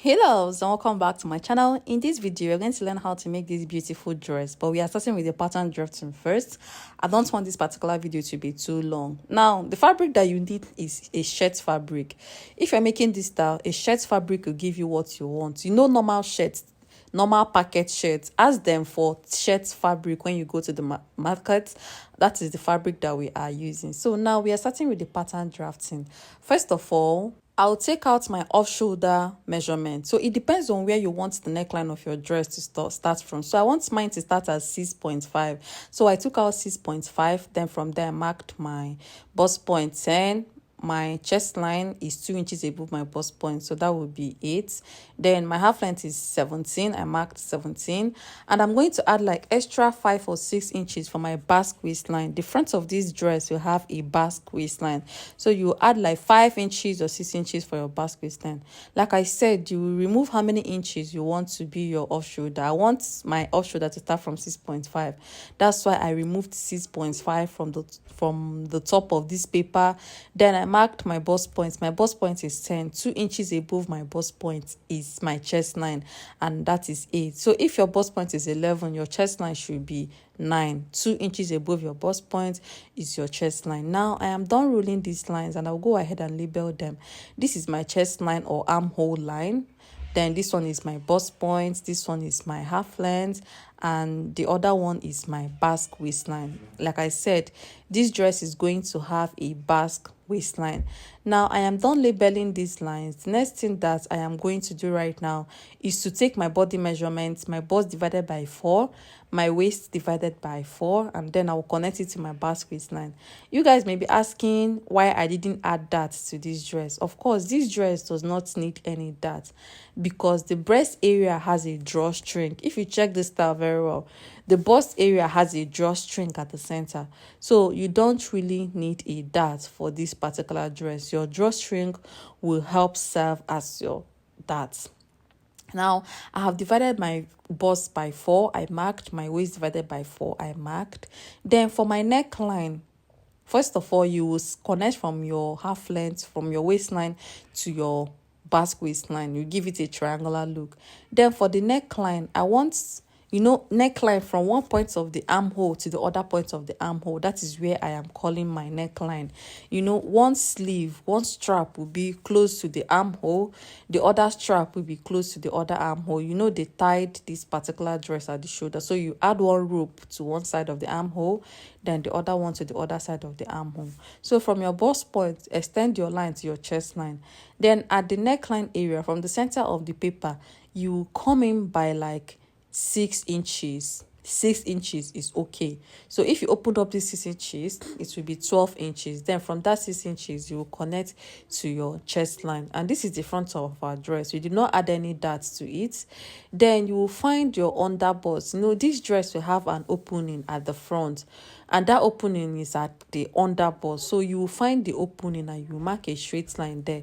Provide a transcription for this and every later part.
Hello, so welcome back to my channel. In this video, we're going to learn how to make this beautiful dress, but we are starting with the pattern drafting first. I don't want this particular video to be too long. Now, the fabric that you need is a shirt fabric. If you're making this style, a shirt fabric will give you what you want. You know, normal shirts, normal packet shirts, ask them for shirt fabric when you go to the market. That is the fabric that we are using. So now we are starting with the pattern drafting. First of all, I'll take out my off-shoulder measurement. So it depends on where you want the neckline of your dress to start from. So I want mine to start at 6.5. So I took out 6.5. Then from there, I marked my bust point 10. My chest line is 2 inches above my bust point, so that would be 8. Then my half length is 17. I marked 17, and I'm going to add like extra 5 or 6 inches for my basque waistline. The front of this dress will have a basque waistline, so you add like 5 inches or 6 inches for your basque waistline. Like I said, you will remove how many inches you want to be your off shoulder. I want my off shoulder to start from 6.5. That's why I removed 6.5 from the top of this paper. Then I marked my bust point. My bust point is 10. 2 inches above my bust point is my chest line, and that is 8. So if your bust point is 11, your chest line should be 9. 2 inches above your bust point is your chest line. Now I am done rolling these lines, and I'll go ahead and label them. This is my chest line or armhole line. Then this one is my bust point, this one is my half length, and the other one is my basque waistline. Like I said, this dress is going to have a basque waistline. Now I am done labeling these lines. The next thing that I am going to do right now is to take my body measurements, my bust divided by 4, my waist divided by 4, and then I will connect it to my basque waistline. You guys may be asking why I didn't add that to this dress. Of course, this dress does not need any that, because the breast area has a drawstring. If you check this style very well, the bust area has a drawstring at the center, so you don't really need a dart for this particular dress. Your drawstring will help serve as your dart. Now I have divided my bust by 4. I marked my waist divided by 4. I marked. Then for my neckline, first of all, you will connect from your half length, from your waistline to your basque waistline. You give it a triangular look. Then for the neckline, I want, neckline from one point of the armhole to the other point of the armhole. That is where I am calling my neckline. One sleeve, one strap will be close to the armhole. The other strap will be close to the other armhole. They tied this particular dress at the shoulder. So you add one rope to one side of the armhole, then the other one to the other side of the armhole. So from your bust point, extend your line to your chest line. Then at the neckline area, from the center of the paper, you come in by like 6 inches. 6 inches is okay. So if you open up this 6 inches, it will be 12 inches. Then from that 6 inches, you will connect to your chest line. And this is the front of our dress. We did not add any darts to it. Then you will find your underbust. This dress will have an opening at the front, and that opening is at the underbust. So you will find the opening and you mark a straight line there.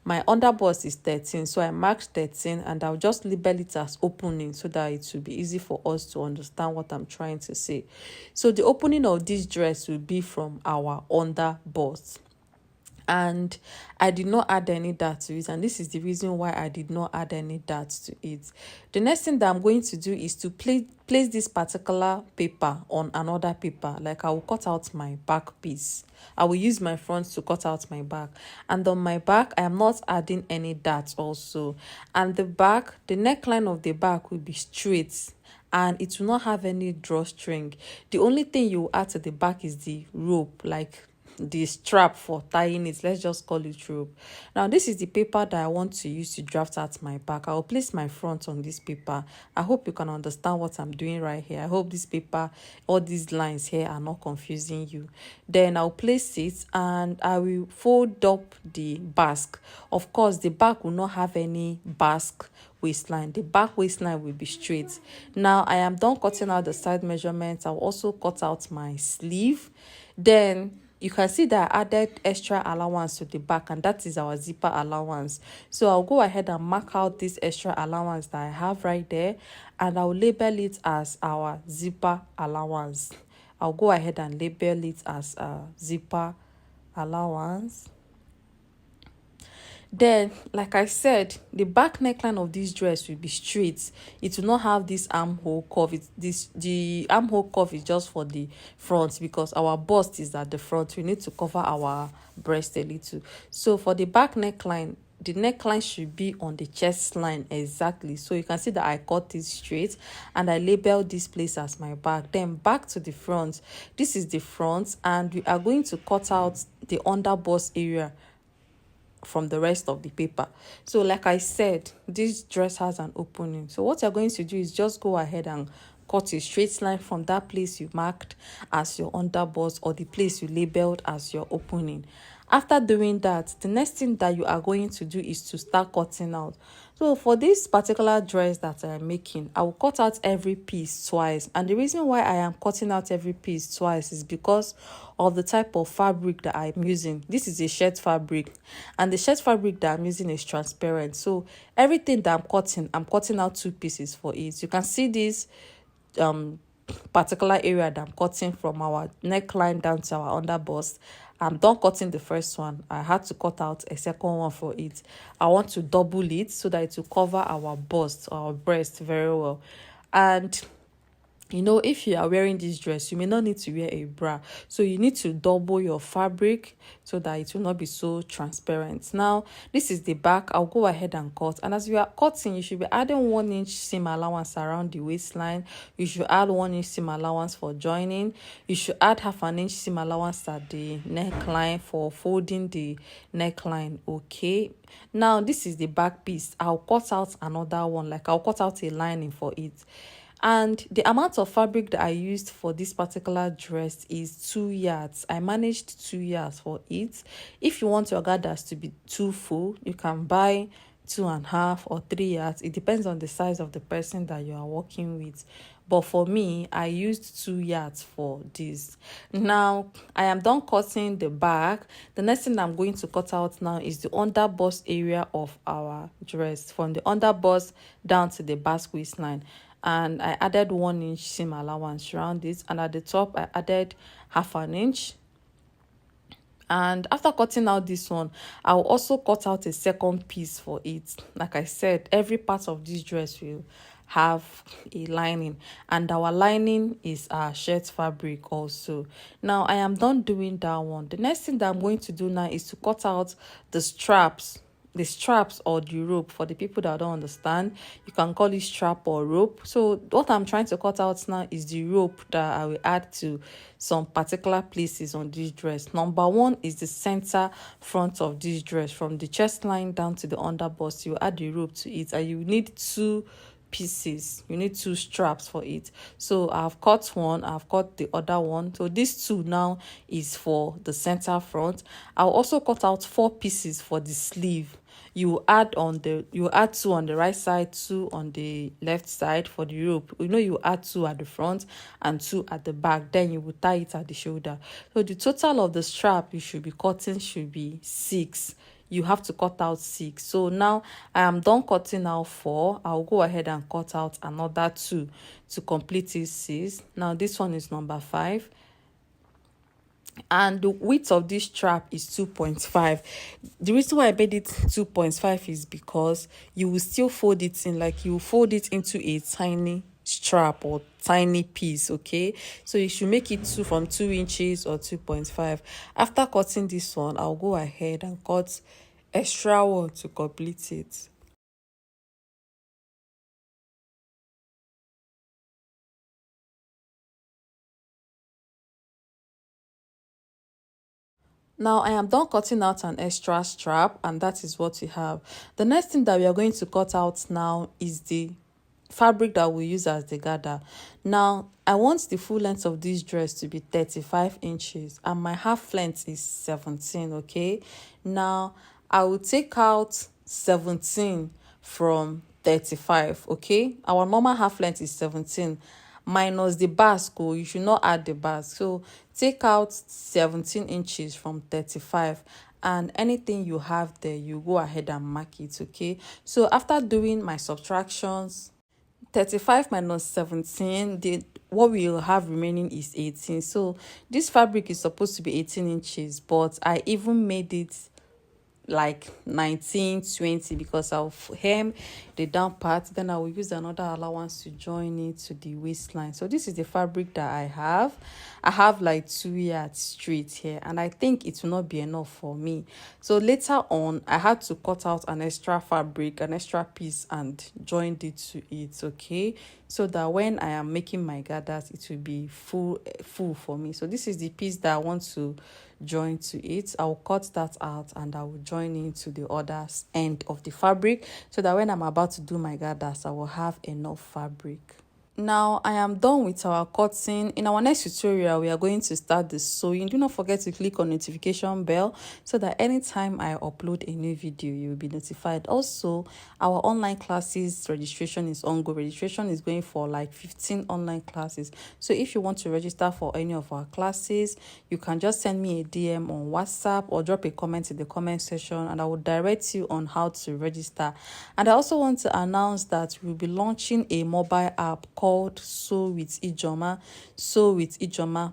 My underbust is 13, so I marked 13, and I'll just label it as opening so that it will be easy for us to understand what I'm trying to say. So the opening of this dress will be from our underbust, and I did not add any dart to it, and this is the reason why I did not add any dart to it. The next thing that I'm going to do is to place this particular paper on another paper. Like I will cut out my back piece. I will use my front to cut out my back, and on my back I am not adding any dart also. And the neckline of the back will be straight, and it will not have any drawstring. The only thing you add to the back is the rope, like the strap for tying it. Let's just call it rope. Now this is the paper that I want to use to draft out my back. I will place my front on this paper. I hope you can understand what I'm doing right here. I hope this paper, all these lines here, are not confusing you. Then I'll place it, and I will fold up the basque. Of course, the back will not have any basque waistline. The back waistline will be straight. Now I am done cutting out the side measurements. I'll also cut out my sleeve. Then you can see that I added extra allowance to the back, and that is our zipper allowance. So I'll go ahead and mark out this extra allowance that I have right there, and I'll label it as our zipper allowance. I'll go ahead and label it as a zipper allowance. Then, like I said, the back neckline of this dress will be straight. It will not have this armhole curve. The armhole curve is just for the front because our bust is at the front. We need to cover our breast a little. So for the back neckline, the neckline should be on the chest line exactly. So you can see that I cut it straight and I labeled this place as my back. Then back to the front. This is the front, and we are going to cut out the under bust area from the rest of the paper. So like I said, this dress has an opening. So what you're going to do is just go ahead and cut a straight line from that place you marked as your underbust or the place you labeled as your opening. After doing that, the next thing that you are going to do is to start cutting out. So for this particular dress that I am making, I will cut out every piece twice. And the reason why I am cutting out every piece twice is because of the type of fabric that I'm using. This is a shirt fabric, and the shirt fabric that I'm using is transparent. So everything that I'm cutting out two pieces for it. You can see this particular area that I'm cutting from our neckline down to our underbust. I'm done cutting the first one. I had to cut out a second one for it. I want to double it so that it will cover our bust, our breast very well. And you know, if you are wearing this dress, you may not need to wear a bra. So you need to double your fabric so that it will not be so transparent. Now, this is the back. I'll go ahead and cut. And as you are cutting, you should be adding 1 inch seam allowance around the waistline. You should add 1 inch seam allowance for joining. You should add half an inch seam allowance at the neckline for folding the neckline. Okay. Now, this is the back piece. I'll cut out another one. Like I'll cut out a lining for it. And the amount of fabric that I used for this particular dress is 2 yards. I managed 2 yards for it. If you want your gathers to be too full, you can buy 2.5 or 3 yards. It depends on the size of the person that you are working with. But for me, I used 2 yards for this. Now, I am done cutting the back. The next thing I'm going to cut out now is the under bust area of our dress. From the under bust down to the basque waistline. And I added 1 inch seam allowance around it, and at the top I added half an inch. And after cutting out this one, I'll also cut out a second piece for it. Like I said, every part of this dress will have a lining, and our lining is our shirt fabric also. Now I am done doing that one. The next thing that I'm going to do now is to cut out the straps or the rope. For the people that don't understand, you can call it strap or rope. So what I'm trying to cut out now is the rope that I will add to some particular places on this dress. Number one is the center front of this dress, from the chest line down to the underbust. You add the rope to it, and you need 2 pieces. You need 2 straps for it. So I've cut one, I've cut the other one. So this 2 now is for the center front. I'll also cut out 4 pieces for the sleeve. You add 2 on the right side, 2 on the left side for the rope. You add 2 at the front and 2 at the back. Then you will tie it at the shoulder. So the total of the strap you should be cutting should be 6. You have to cut out 6. So now I am done cutting out 4. I'll go ahead and cut out another 2 to complete this 6. Now this one is number 5. And the width of this strap is 2.5. The reason why I made it 2.5 is because you will still fold it in, like you fold it into a tiny strap or tiny piece. Okay, so you should make it from 2 inches or 2.5. After cutting this one, I'll go ahead and cut extra one to complete it. Now I am done cutting out an extra strap, and that is what we have. The next thing that we are going to cut out now is the fabric that we use as the gather. Now I want the full length of this dress to be 35 inches and my half length is 17. Okay, now I will take out 17 from 35. Okay, our normal half length is 17 minus the basque. You should not add the basque. So take out 17 inches from 35, and anything you have there, you go ahead and mark it. Okay, so after doing my subtractions, 35 minus 17, what we will have remaining is 18. So this fabric is supposed to be 18 inches, but I even made it like 19-20 because I'll hem the down part, then I will use another allowance to join it to the waistline. So this is the fabric that I have like 2 yards straight here, and I think it will not be enough for me. So later on I had to cut out an extra fabric, an extra piece, and joined it to it, okay, so that when I am making my gathers it will be full for me. So this is the piece that I want to join to it. I will cut that out and I will join into the other end of the fabric, so that when I'm about to do my gathers I will have enough fabric. Now I am done with our cutting. In our next tutorial we are going to start the sewing. Do not forget to click on notification bell so that anytime I upload a new video you will be notified. Also, our online classes registration is ongoing. Registration is going for like 15 online classes. So if you want to register for any of our classes, you can just send me a DM on WhatsApp or drop a comment in the comment section, and I will direct you on how to register. And I also want to announce that we'll be launching a mobile app called Sew with Ijoma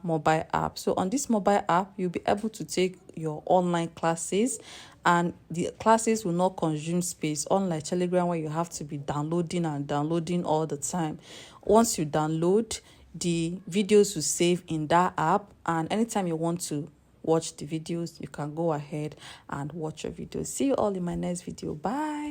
mobile app. So on this mobile app you'll be able to take your online classes, and the classes will not consume space, unlike Telegram where you have to be downloading all the time. Once you download, the videos will save in that app, and anytime you want to watch the videos you can go ahead and watch your videos. See you all in my next video. Bye.